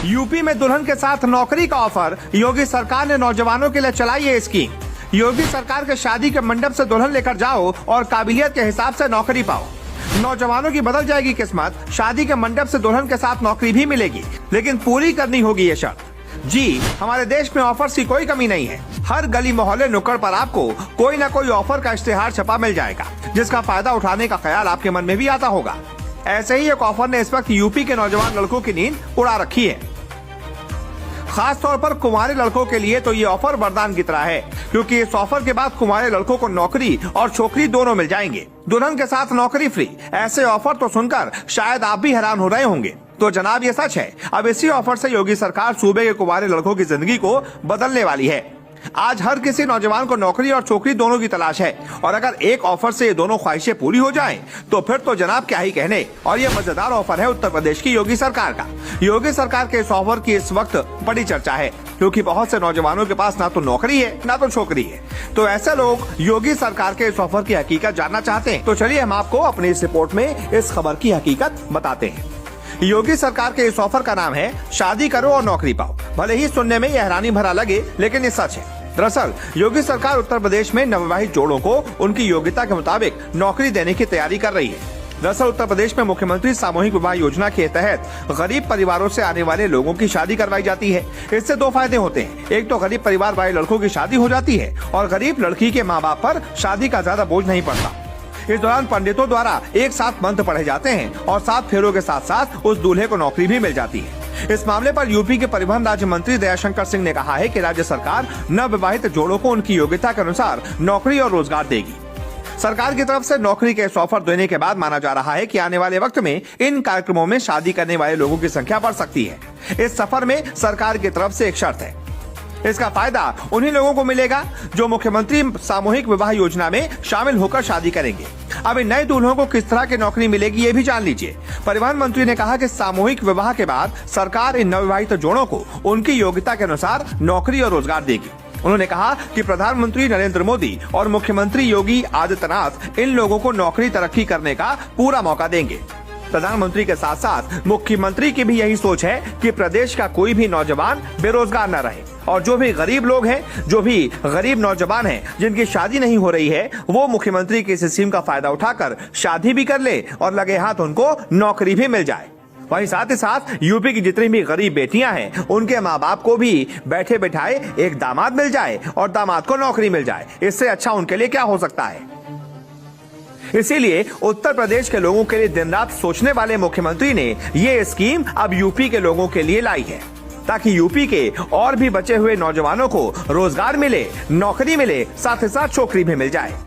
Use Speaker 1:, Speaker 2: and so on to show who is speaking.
Speaker 1: UP में दुल्हन के साथ नौकरी का ऑफर। योगी सरकार ने नौजवानों के लिए चलाई ये स्कीम। योगी सरकार के शादी के मंडप से दुल्हन लेकर जाओ और काबिलियत के हिसाब से नौकरी पाओ। नौजवानों की बदल जाएगी किस्मत। शादी के मंडप से दुल्हन के साथ नौकरी भी मिलेगी, लेकिन पूरी करनी होगी ये शर्त। जी, हमारे देश में ऑफर्स की कोई कमी नहीं है। हर गली मोहल्ले नुक्कड़ पर आपको कोई न कोई ऑफर का इश्तेहार छपा मिल जाएगा, जिसका फायदा उठाने का ख्याल आपके मन में भी आता होगा। ऐसे ही एक ऑफर ने इस वक्त यूपी के नौजवान लड़कों की नींद उड़ा रखी है। खास तौर पर कुंवारे लड़कों के लिए तो ये ऑफर वरदान की तरह है, क्योंकि इस ऑफर के बाद कुंवारे लड़कों को नौकरी और छोकरी दोनों मिल जाएंगे। दुल्हन के साथ नौकरी फ्री। ऐसे ऑफर तो सुनकर शायद आप भी हैरान हो रहे होंगे। तो जनाब, ये सच है। अब इसी ऑफर से योगी सरकार सूबे के कुंवारे लड़कों की जिंदगी को बदलने वाली है। आज हर किसी नौजवान को नौकरी और छोकरी दोनों की तलाश है, और अगर एक ऑफर से ये दोनों ख्वाहिशें पूरी हो जाएं, तो फिर तो जनाब क्या ही कहने। और ये मजेदार ऑफर है उत्तर प्रदेश की योगी सरकार का। योगी सरकार के इस ऑफर की इस वक्त बड़ी चर्चा है, क्योंकि बहुत से नौजवानों के पास ना तो नौकरी है ना तो छोकरी है। तो ऐसे लोग योगी सरकार के इस ऑफर की हकीकत जानना चाहते हैं। तो चलिए हम आपको अपनी इस रिपोर्ट में इस खबर की हकीकत बताते हैं। योगी सरकार के इस ऑफर का नाम है शादी करो और नौकरी पाओ। भले ही सुनने में यह हैरानी भरा लगे, लेकिन ये सच है। दरअसल योगी सरकार उत्तर प्रदेश में नवविवाहित जोड़ों को उनकी योग्यता के मुताबिक नौकरी देने की तैयारी कर रही है। दरअसल उत्तर प्रदेश में मुख्यमंत्री सामूहिक विवाह योजना के तहत गरीब परिवारों से आने वाले लोगों की शादी करवाई जाती है। इससे दो फायदे होते हैं। एक तो गरीब परिवार वाले लड़कों की शादी हो जाती है, और गरीब लड़की के माँ बाप पर शादी का ज्यादा बोझ नहीं पड़ता। इस दौरान पंडितों द्वारा एक साथ मंत्र पढ़े जाते हैं, और 7 फेरों के साथ साथ उस दूल्हे को नौकरी भी मिल जाती है। इस मामले पर यूपी के परिवहन राज्य मंत्री दयाशंकर सिंह ने कहा है कि राज्य सरकार नवविवाहित जोड़ों को उनकी योग्यता के अनुसार नौकरी और रोजगार देगी। सरकार की तरफ से नौकरी के इस ऑफर देने के बाद माना जा रहा है कि आने वाले वक्त में इन कार्यक्रमों में शादी करने वाले लोगों की संख्या बढ़ सकती है। इस सफर में सरकार की तरफ से एक शर्त है। इसका फायदा उन्हीं लोगों को मिलेगा जो मुख्यमंत्री सामूहिक विवाह योजना में शामिल होकर शादी करेंगे। अब इन नए दूल्हों को किस तरह की नौकरी मिलेगी, ये भी जान लीजिए। परिवहन मंत्री ने कहा कि सामूहिक विवाह के बाद सरकार इन नवविवाहित जोड़ों को उनकी योग्यता के अनुसार नौकरी और रोजगार देगी। उन्होंने कहा कि प्रधानमंत्री नरेंद्र मोदी और मुख्यमंत्री योगी आदित्यनाथ इन लोगों को नौकरी तरक्की करने का पूरा मौका देंगे। प्रधानमंत्री के साथ साथ मुख्यमंत्री की भी यही सोच है कि प्रदेश का कोई भी नौजवान बेरोजगार न रहे, और जो भी गरीब लोग हैं, जो भी गरीब नौजवान हैं जिनकी शादी नहीं हो रही है, वो मुख्यमंत्री की इस स्कीम का फायदा उठाकर शादी भी कर ले और लगे हाथ उनको नौकरी भी मिल जाए। वहीं साथ ही साथ यूपी की जितनी भी गरीब बेटियां हैं, उनके माँ बाप को भी बैठे बैठाए एक दामाद मिल जाए और दामाद को नौकरी मिल जाए। इससे अच्छा उनके लिए क्या हो सकता है। इसीलिए उत्तर प्रदेश के लोगों के लिए दिन रात सोचने वाले मुख्यमंत्री ने ये स्कीम अब यूपी के लोगों के लिए लाई है, ताकि यूपी के और भी बचे हुए नौजवानों को रोजगार मिले, नौकरी मिले, साथ ही साथ छोकरी भी मिल जाए।